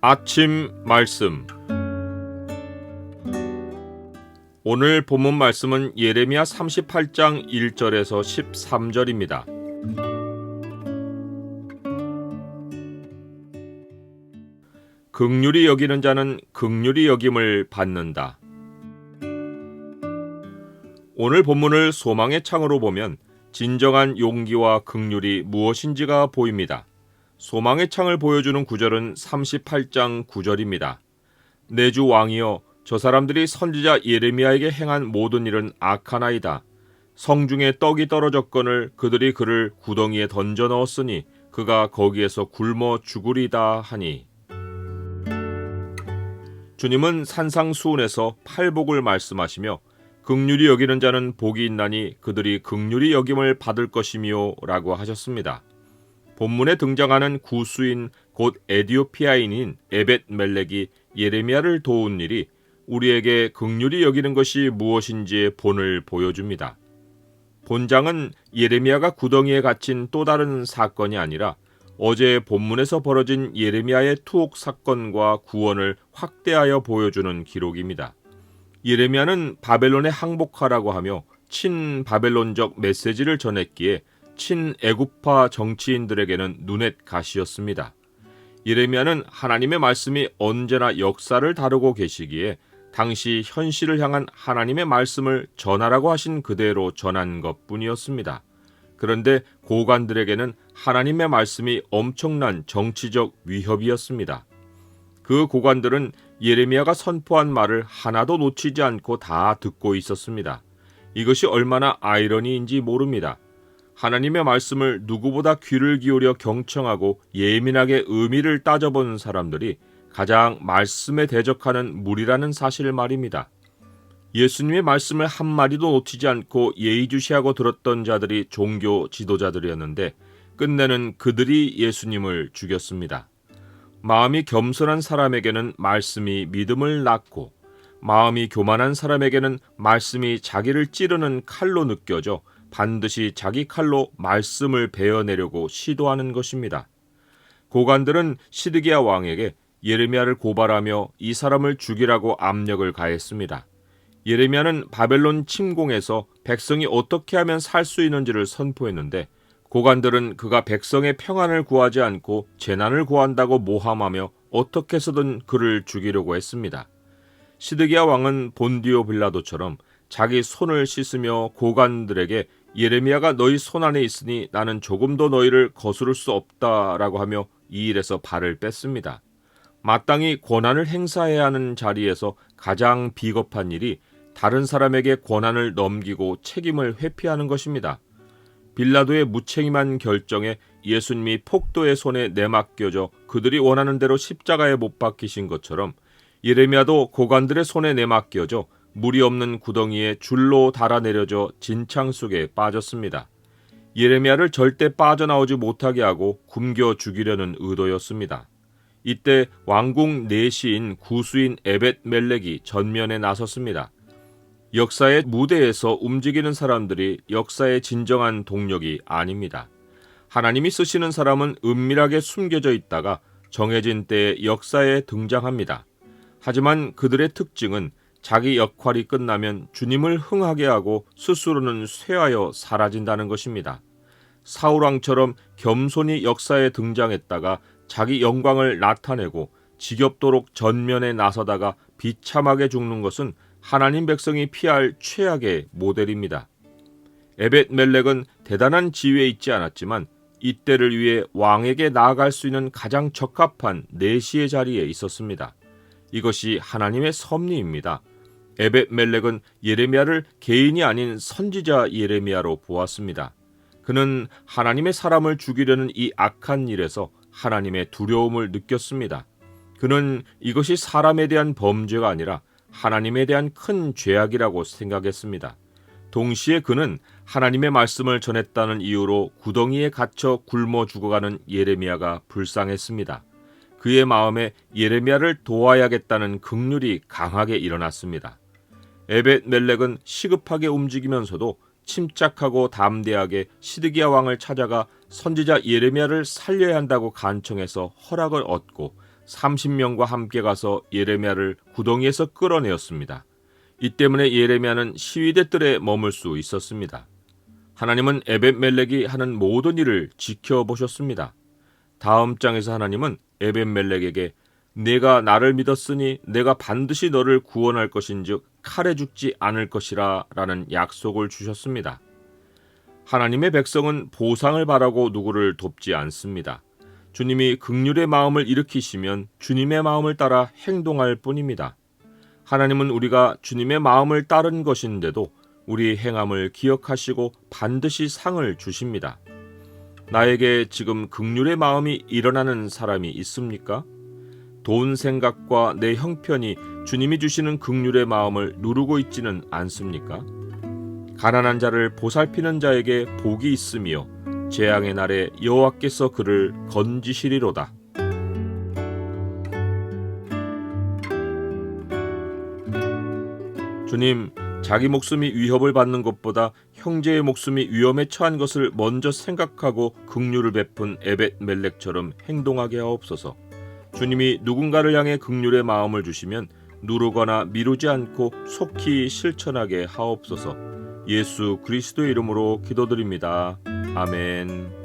아침 말씀. 오늘 본문 말씀은 예레미야 38장 1절에서 13절입니다. 긍휼히 여기는 자는 긍휼히 여김을 받는다. 오늘 본문을 소망의 창으로 보면 진정한 용기와 긍휼이 무엇인지가 보입니다. 소망의 창을 보여주는 구절은 38장 9절입니다. 내 주 왕이여, 저 사람들이 선지자 예레미야에게 행한 모든 일은 악하나이다. 성중에 떡이 떨어졌거늘 그들이 그를 구덩이에 던져 넣었으니 그가 거기에서 굶어 죽으리다 하니. 주님은 산상수훈에서 팔복을 말씀하시며 긍휼히 여기는 자는 복이 있나니 그들이 긍휼히 여김을 받을 것이며 라고 하셨습니다. 본문에 등장하는 구수인 곧 에디오피아인인 에벳멜렉이 예레미야를 도운 일이 우리에게 긍휼히 여기는 것이 무엇인지의 본을 보여줍니다. 본장은 예레미야가 구덩이에 갇힌 또 다른 사건이 아니라 어제 본문에서 벌어진 예레미야의 투옥 사건과 구원을 확대하여 보여주는 기록입니다. 예레미야는 바벨론에 항복하라고 하며 친바벨론적 메시지를 전했기에 친애굽파 정치인들에게는 눈엣 가시였습니다. 예레미야는 하나님의 말씀이 언제나 역사를 다루고 계시기에 당시 현실을 향한 하나님의 말씀을 전하라고 하신 그대로 전한 것뿐이었습니다. 그런데 고관들에게는 하나님의 말씀이 엄청난 정치적 위협이었습니다. 그 고관들은 예레미야가 선포한 말을 하나도 놓치지 않고 다 듣고 있었습니다. 이것이 얼마나 아이러니인지 모릅니다. 하나님의 말씀을 누구보다 귀를 기울여 경청하고 예민하게 의미를 따져본 사람들이 가장 말씀에 대적하는 무리라는 사실 말입니다. 예수님의 말씀을 한마디도 놓치지 않고 예의주시하고 들었던 자들이 종교 지도자들이었는데 끝내는 그들이 예수님을 죽였습니다. 마음이 겸손한 사람에게는 말씀이 믿음을 낳고 마음이 교만한 사람에게는 말씀이 자기를 찌르는 칼로 느껴져 반드시 자기 칼로 말씀을 베어내려고 시도하는 것입니다. 고관들은 시드기야 왕에게 예레미야를 고발하며 이 사람을 죽이라고 압력을 가했습니다. 예레미야는 바벨론 침공에서 백성이 어떻게 하면 살 수 있는지를 선포했는데 고관들은 그가 백성의 평안을 구하지 않고 재난을 구한다고 모함하며 어떻게 해서든 그를 죽이려고 했습니다. 시드기야 왕은 본디오 빌라도처럼 자기 손을 씻으며 고관들에게 예레미야가 너희 손 안에 있으니 나는 조금도 너희를 거스를 수 없다라고 하며 이 일에서 발을 뺐습니다. 마땅히 권한을 행사해야 하는 자리에서 가장 비겁한 일이 다른 사람에게 권한을 넘기고 책임을 회피하는 것입니다. 빌라도의 무책임한 결정에 예수님이 폭도의 손에 내맡겨져 그들이 원하는 대로 십자가에 못 박히신 것처럼 예레미야도 고관들의 손에 내맡겨져 물이 없는 구덩이에 줄로 달아내려져 진창 속에 빠졌습니다. 예레미야를 절대 빠져나오지 못하게 하고 굶겨 죽이려는 의도였습니다. 이때 왕궁 내시인 구수인 에벳멜렉이 전면에 나섰습니다. 역사의 무대에서 움직이는 사람들이 역사의 진정한 동력이 아닙니다. 하나님이 쓰시는 사람은 은밀하게 숨겨져 있다가 정해진 때에 역사에 등장합니다. 하지만 그들의 특징은 자기 역할이 끝나면 주님을 흥하게 하고 스스로는 쇠하여 사라진다는 것입니다. 사울왕처럼 겸손히 역사에 등장했다가 자기 영광을 나타내고 지겹도록 전면에 나서다가 비참하게 죽는 것은 하나님 백성이 피할 최악의 모델입니다. 에벳멜렉은 대단한 지위에 있지 않았지만 이때를 위해 왕에게 나아갈 수 있는 가장 적합한 내시의 자리에 있었습니다. 이것이 하나님의 섭리입니다. 에벳멜렉은 예레미야를 개인이 아닌 선지자 예레미야로 보았습니다. 그는 하나님의 사람을 죽이려는 이 악한 일에서 하나님의 두려움을 느꼈습니다. 그는 이것이 사람에 대한 범죄가 아니라 하나님에 대한 큰 죄악이라고 생각했습니다. 동시에 그는 하나님의 말씀을 전했다는 이유로 구덩이에 갇혀 굶어 죽어가는 예레미야가 불쌍했습니다. 그의 마음에 예레미야를 도와야겠다는 긍휼이 강하게 일어났습니다. 에벳멜렉은 시급하게 움직이면서도 침착하고 담대하게 시드기야 왕을 찾아가 선지자 예레미야를 살려야 한다고 간청해서 허락을 얻고 30명과 함께 가서 예레미야를 구덩이에서 끌어내었습니다. 이 때문에 예레미야는 시위대 뜰에 머물 수 있었습니다. 하나님은 에벳멜렉이 하는 모든 일을 지켜보셨습니다. 다음 장에서 하나님은 에벳멜렉에게 내가 나를 믿었으니 내가 반드시 너를 구원할 것인즉 칼에 죽지 않을 것이라 라는 약속을 주셨습니다. 하나님의 백성은 보상을 바라고 누구를 돕지 않습니다. 주님이 긍휼의 마음을 일으키시면 주님의 마음을 따라 행동할 뿐입니다. 하나님은 우리가 주님의 마음을 따른 것인데도 우리 행함을 기억하시고 반드시 상을 주십니다. 나에게 지금 긍휼의 마음이 일어나는 사람이 있습니까? 돈 생각과 내 형편이 주님이 주시는 긍휼의 마음을 누르고 있지는 않습니까? 가난한 자를 보살피는 자에게 복이 있으며 재앙의 날에 여호와께서 그를 건지시리로다. 주님, 자기 목숨이 위협을 받는 것보다 형제의 목숨이 위험에 처한 것을 먼저 생각하고 긍휼을 베푼 에벳멜렉처럼 행동하게 하옵소서. 주님이 누군가를 향해 긍휼의 마음을 주시면 누르거나 미루지 않고 속히 실천하게 하옵소서. 예수 그리스도의 이름으로 기도드립니다. 아멘.